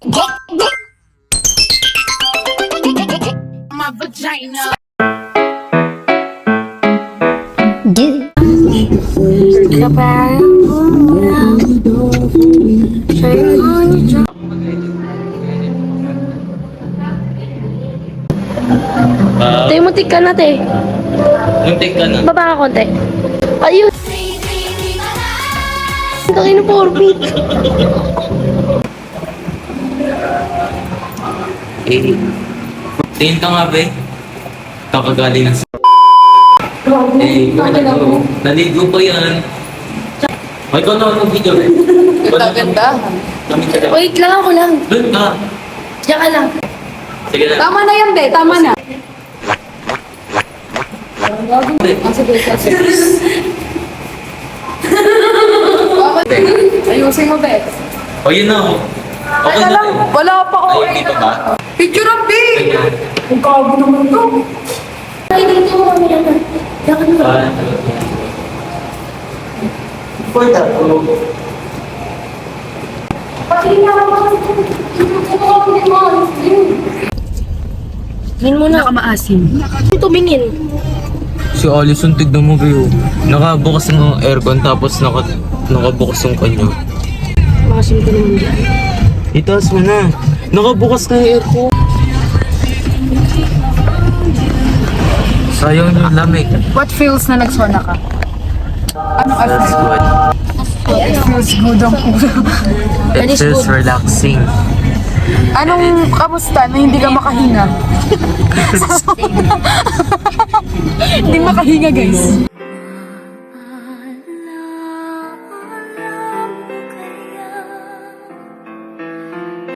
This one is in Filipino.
My vagina. Te, mutik ka na, te. Muntik ka na. Baba ka konti. Ayun. Ito kayo ng forbid. Eh, tingin ka nga, be. Kakagaling ng naligo pa yan. Ay, ikaw na ang video, be. Ganda. Kami ka lang. Wait lang, ako lang. Doon ka. Diyan ka lang. Sige na. Tama na yan, be. Tama na. Sige. Ayusin mo, be. O, yun na, oh. Okay na, be. Wala pa ako. Ay, hindi pa ba? Picture up, be. Sige. Ang kabo naman to. Ay, dito mo kami lang. Diyan ka na. Tingin mo na. Maasim. Tumingin. Si Alison, tignan mo, be. Nakabukas ng aircon, tapos nakabukas yung kanya. Makasim ko naman dyan. Itaas mo na. Nakabukas na yung aircon. Sayang yung lamig. What feels na nagsona ka? Ano ka? That's good. It feels good ang puso. It feels relaxing. Anong kamusta na hindi ka makahinga? Hindi makahinga, guys.